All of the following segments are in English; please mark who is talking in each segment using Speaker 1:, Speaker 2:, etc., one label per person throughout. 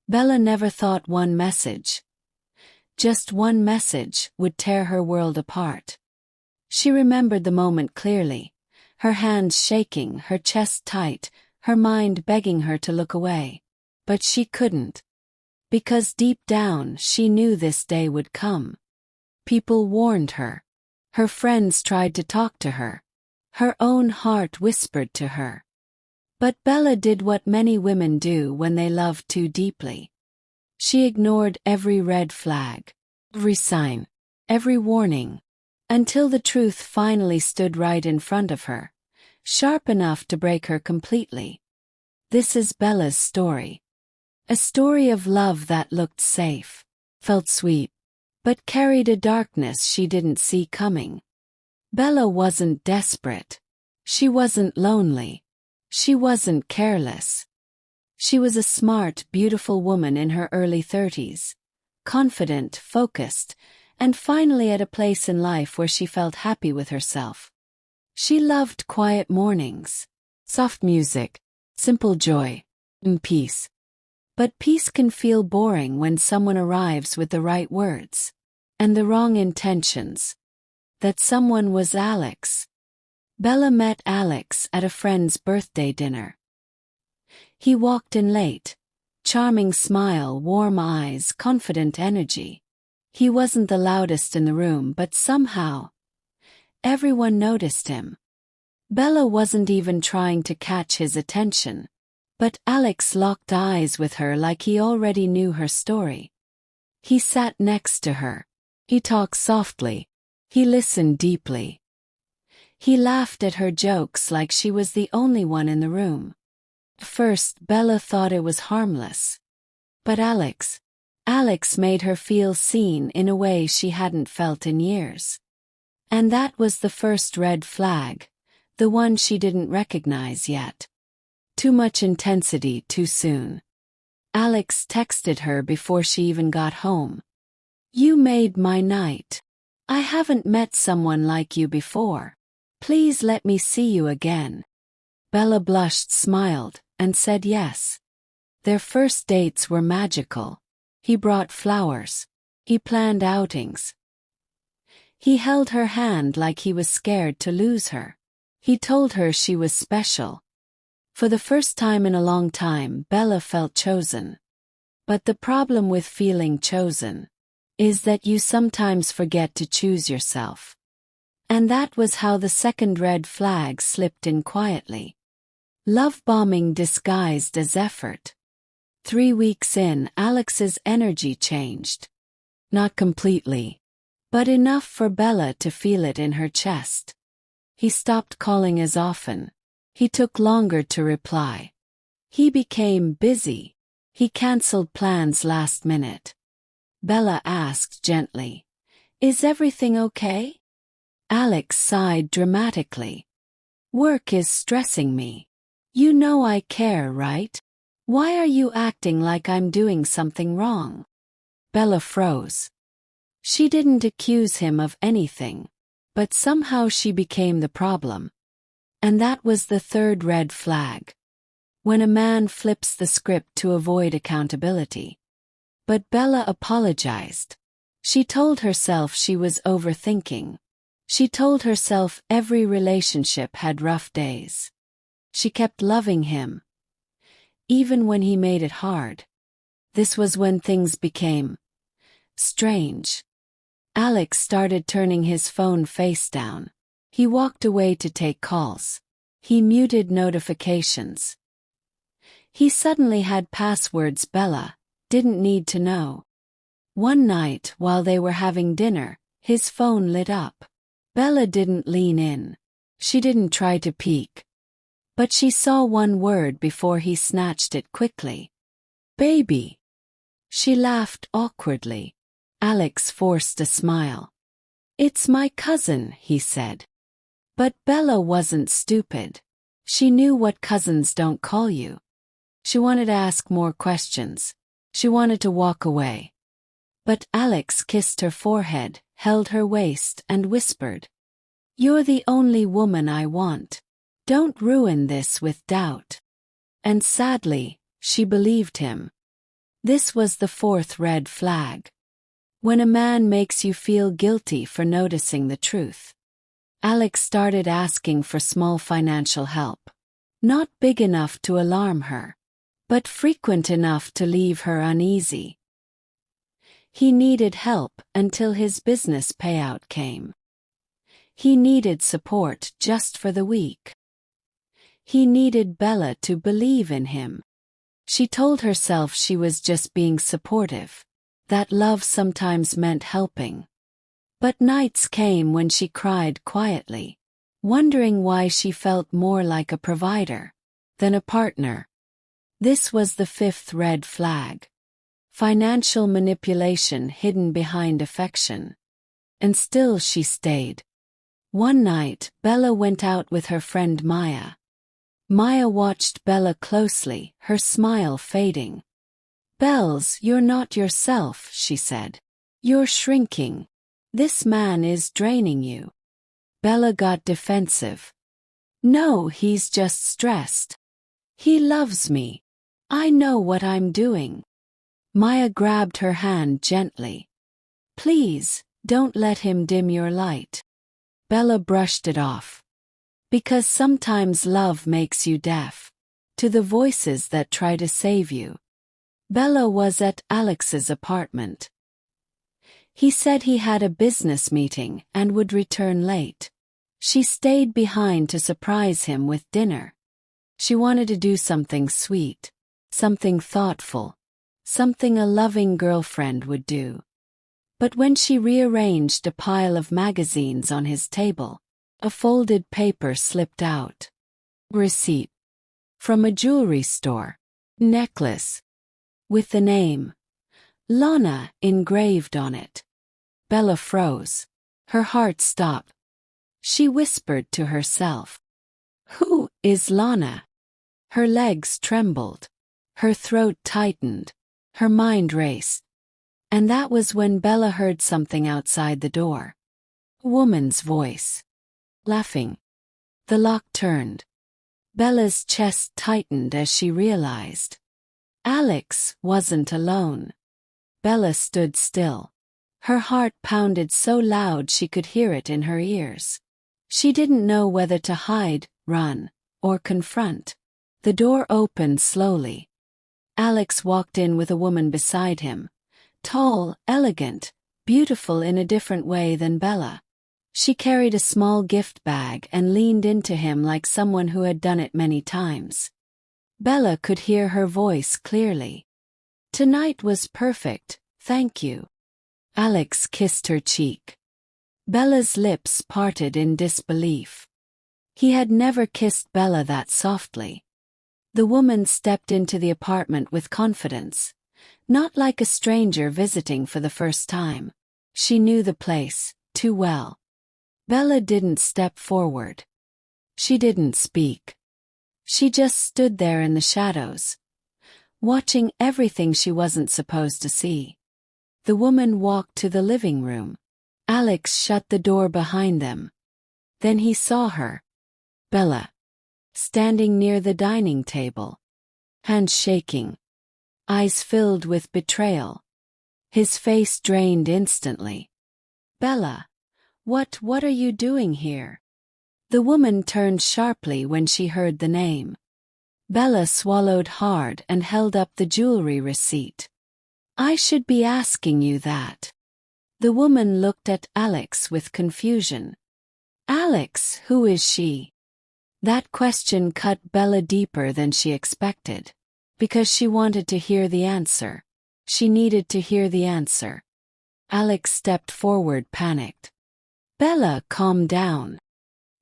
Speaker 1: Bella never thought one message, just one message, would tear her world apart. She remembered the moment clearly, her hands shaking, her chest tight, her mind begging her to look away. But she couldn't. Because deep down she knew this day would come. People warned her. Her friends tried to talk to her. Her own heart whispered to her. But Bella did what many women do when they love too deeply. She ignored every red flag, every sign, every warning, until the truth finally stood right in front of her, sharp enough to break her completely. This is Bella's story. A story of love that looked safe, felt sweet, but carried a darkness she didn't see coming. Bella wasn't desperate. She wasn't lonely. She wasn't careless. She was a smart, beautiful woman in her early 30s, confident, focused, and finally at a place in life where she felt happy with herself. She loved quiet mornings, soft music, simple joy, and peace. But peace can feel boring when someone arrives with the right words and the wrong intentions. That someone was Alex. Bella met Alex at a friend's birthday dinner. He walked in late. Charming smile, warm eyes, confident energy. He wasn't the loudest in the room, but somehow everyone noticed him. Bella wasn't even trying to catch his attention, but Alex locked eyes with her like he already knew her story. He sat next to her. He talked softly. He listened deeply. He laughed at her jokes like she was the only one in the room. At first, Bella thought it was harmless. But Alex made her feel seen in a way she hadn't felt in years. And that was the first red flag, the one she didn't recognize yet. Too much intensity too soon. Alex texted her before she even got home. "You made my night. I haven't met someone like you before. Please let me see you again." Bella blushed, smiled, and said yes. Their first dates were magical. He brought flowers. He planned outings. He held her hand like he was scared to lose her. He told her she was special. For the first time in a long time, Bella felt chosen. But the problem with feeling chosen is that you sometimes forget to choose yourself. And that was how the second red flag slipped in quietly. Love bombing disguised as effort. 3 weeks in, Alex's energy changed. Not completely, but enough for Bella to feel it in her chest. He stopped calling as often. He took longer to reply. He became busy. He canceled plans last minute. Bella asked gently, "Is everything okay?" Alex sighed dramatically. "Work is stressing me. You know I care, right? Why are you acting like I'm doing something wrong?" Bella froze. She didn't accuse him of anything, but somehow she became the problem. And that was the third red flag. When a man flips the script to avoid accountability. But Bella apologized. She told herself she was overthinking. She told herself every relationship had rough days. She kept loving him, even when he made it hard. This was when things became strange. Alex started turning his phone face down. He walked away to take calls. He muted notifications. He suddenly had passwords Bella didn't need to know. One night, while they were having dinner, his phone lit up. Bella didn't lean in. She didn't try to peek. But she saw one word before he snatched it quickly. "Baby." She laughed awkwardly. Alex forced a smile. "It's my cousin," he said. But Bella wasn't stupid. She knew what cousins don't call you. She wanted to ask more questions. She wanted to walk away. But Alex kissed her forehead, held her waist, and whispered, "You're the only woman I want. Don't ruin this with doubt." And sadly, she believed him. This was the fourth red flag. When a man makes you feel guilty for noticing the truth. Alex started asking for small financial help. Not big enough to alarm her, but frequent enough to leave her uneasy. He needed help until his business payout came. He needed support just for the week. He needed Bella to believe in him. She told herself she was just being supportive, that love sometimes meant helping. But nights came when she cried quietly, wondering why she felt more like a provider than a partner. This was the fifth red flag. Financial manipulation hidden behind affection. And still she stayed. One night, Bella went out with her friend Maya. Maya watched Bella closely, her smile fading. "Bells, you're not yourself," she said. "You're shrinking. This man is draining you." Bella got defensive. "No, he's just stressed. He loves me. I know what I'm doing." Maya grabbed her hand gently. "Please, don't let him dim your light." Bella brushed it off. Because sometimes love makes you deaf to the voices that try to save you. Bella was at Alex's apartment. He said he had a business meeting and would return late. She stayed behind to surprise him with dinner. She wanted to do something sweet, something thoughtful, something a loving girlfriend would do. But when she rearranged a pile of magazines on his table, a folded paper slipped out. Receipt. From a jewelry store. Necklace. With the name Lana engraved on it. Bella froze. Her heart stopped. She whispered to herself, "Who is Lana?" Her legs trembled. Her throat tightened. Her mind raced. And that was when Bella heard something outside the door. A woman's voice. Laughing. The lock turned. Bella's chest tightened as she realized Alex wasn't alone. Bella stood still. Her heart pounded so loud she could hear it in her ears. She didn't know whether to hide, run, or confront. The door opened slowly. Alex walked in with a woman beside him. Tall, elegant, beautiful in a different way than Bella. She carried a small gift bag and leaned into him like someone who had done it many times. Bella could hear her voice clearly. "Tonight was perfect, thank you." Alex kissed her cheek. Bella's lips parted in disbelief. He had never kissed Bella that softly. The woman stepped into the apartment with confidence. Not like a stranger visiting for the first time. She knew the place too well. Bella didn't step forward. She didn't speak. She just stood there in the shadows, watching everything she wasn't supposed to see. The woman walked to the living room. Alex shut the door behind them. Then he saw her. Bella. Standing near the dining table. Hands shaking. Eyes filled with betrayal. His face drained instantly. "Bella, what are you doing here?" The woman turned sharply when she heard the name. Bella swallowed hard and held up the jewelry receipt. "I should be asking you that." The woman looked at Alex with confusion. "Alex, who is she?" That question cut Bella deeper than she expected. Because she wanted to hear the answer. She needed to hear the answer. Alex stepped forward, panicked. "Bella, calm down."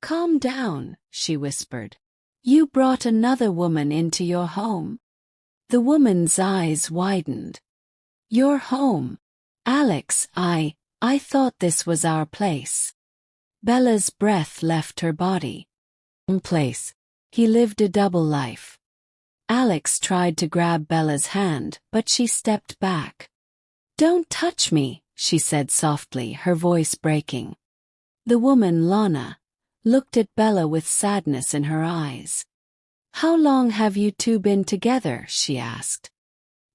Speaker 1: "Calm down," she whispered. "You brought another woman into your home." The woman's eyes widened. "Your home? Alex, I thought this was our place." Bella's breath left her body. Place. He lived a double life. Alex tried to grab Bella's hand, but she stepped back. "Don't touch me," she said softly, her voice breaking. The woman, Lana, looked at Bella with sadness in her eyes. "How long have you two been together?" she asked.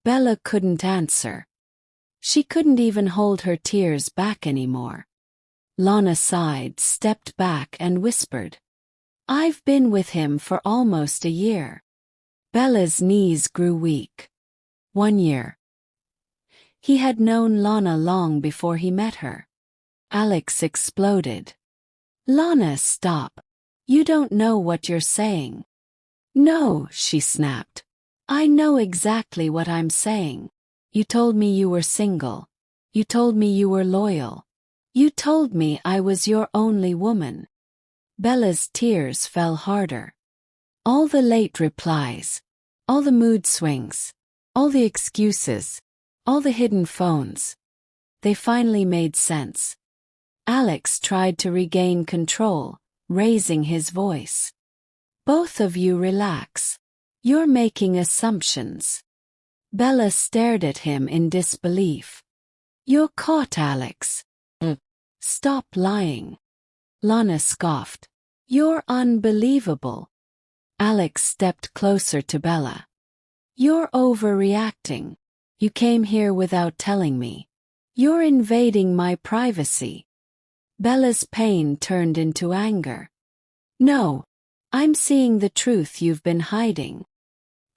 Speaker 1: Bella couldn't answer. She couldn't even hold her tears back anymore. Lana sighed, stepped back and whispered, "I've been with him for almost a year." Bella's knees grew weak. 1 year. He had known Lana long before he met her. Alex exploded. "Lana, stop. You don't know what you're saying." "No," she snapped. "I know exactly what I'm saying. You told me you were single. You told me you were loyal. You told me I was your only woman." Bella's tears fell harder. All the late replies, all the mood swings, all the excuses, all the hidden phones. They finally made sense. Alex tried to regain control, raising his voice. "Both of you relax. You're making assumptions." Bella stared at him in disbelief. "You're caught, Alex. Stop lying." Lana scoffed. "You're unbelievable." Alex stepped closer to Bella. "You're overreacting. You came here without telling me. You're invading my privacy." Bella's pain turned into anger. "No. I'm seeing the truth you've been hiding."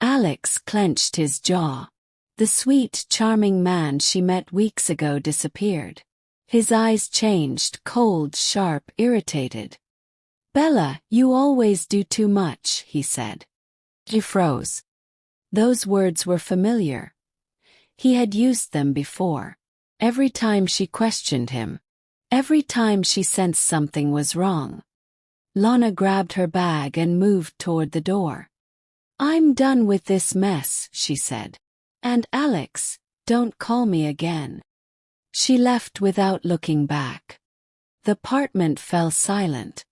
Speaker 1: Alex clenched his jaw. The sweet, charming man she met weeks ago disappeared. His eyes changed, cold, sharp, irritated. "Bella, you always do too much," he said. She froze. Those words were familiar. He had used them before. Every time she questioned him. Every time she sensed something was wrong. Lana grabbed her bag and moved toward the door. "I'm done with this mess," she said. "And Alex, don't call me again." She left without looking back. The apartment fell silent.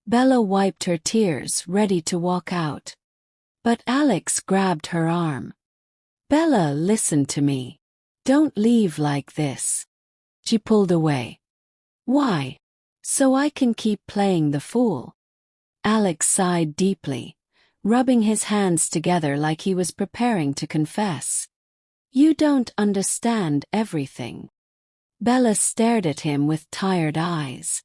Speaker 1: Bella wiped her tears, ready to walk out. But Alex grabbed her arm. "Bella, listen to me. Don't leave like this." She pulled away. "Why? So I can keep playing the fool." Alex sighed deeply, rubbing his hands together like he was preparing to confess. "You don't understand everything." Bella stared at him with tired eyes.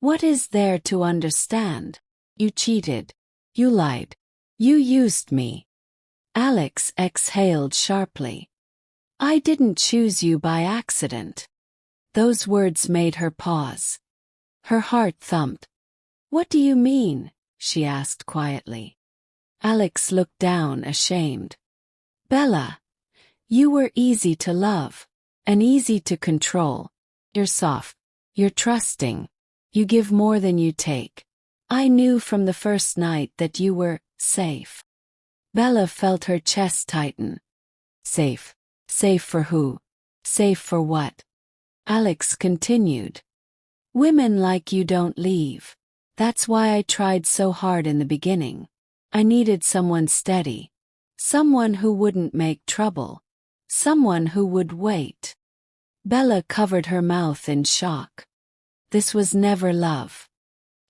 Speaker 1: "What is there to understand? You cheated. You lied. You used me." Alex exhaled sharply. "I didn't choose you by accident." Those words made her pause. Her heart thumped. "What do you mean?" she asked quietly. Alex looked down, ashamed. "Bella, you were easy to love, and easy to control. You're soft. You're trusting. You give more than you take. I knew from the first night that you were safe." Bella felt her chest tighten. Safe. Safe for who? Safe for what? Alex continued. "Women like you don't leave. That's why I tried so hard in the beginning. I needed someone steady. Someone who wouldn't make trouble. Someone who would wait." Bella covered her mouth in shock. This was never love.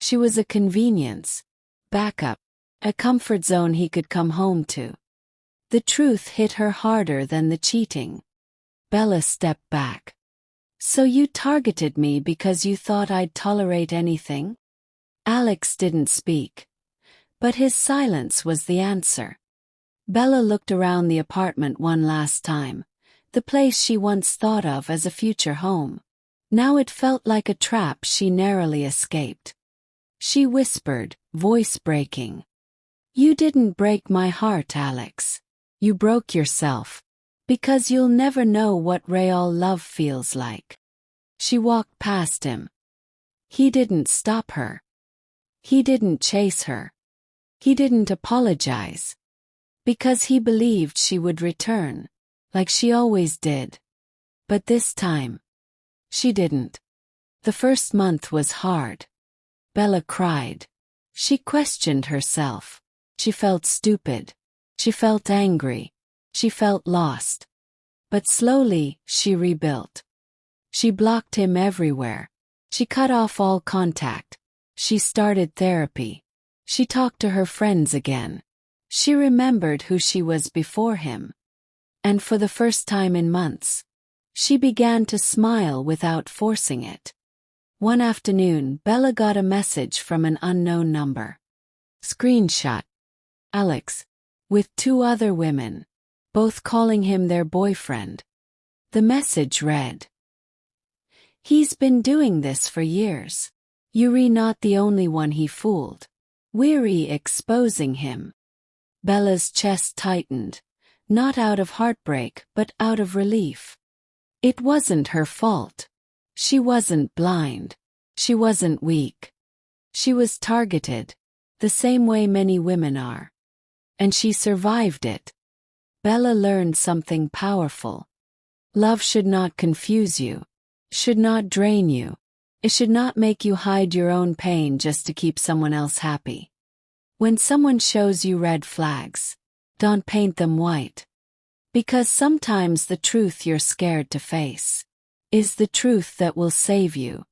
Speaker 1: She was a convenience, backup, a comfort zone he could come home to. The truth hit her harder than the cheating. Bella stepped back. "So you targeted me because you thought I'd tolerate anything?" Alex didn't speak. But his silence was the answer. Bella looked around the apartment one last time, the place she once thought of as a future home. Now it felt like a trap she narrowly escaped. She whispered, voice breaking. "You didn't break my heart, Alex. You broke yourself. Because you'll never know what real love feels like." She walked past him. He didn't stop her. He didn't chase her. He didn't apologize. Because he believed she would return, like she always did. But this time, she didn't. The first month was hard. Bella cried. She questioned herself. She felt stupid. She felt angry. She felt lost. But slowly, she rebuilt. She blocked him everywhere. She cut off all contact. She started therapy. She talked to her friends again. She remembered who she was before him. And for the first time in months, she began to smile without forcing it. One afternoon, Bella got a message from an unknown number. Screenshot. Alex. With 2 other women, both calling him their boyfriend. The message read, "He's been doing this for years. You're not the only one he fooled. We're exposing him." Bella's chest tightened, not out of heartbreak but out of relief. It wasn't her fault. She wasn't blind. She wasn't weak. She was targeted, the same way many women are. And she survived it. Bella learned something powerful. Love should not confuse you, should not drain you. It should not make you hide your own pain just to keep someone else happy. When someone shows you red flags, don't paint them white. Because sometimes the truth you're scared to face is the truth that will save you.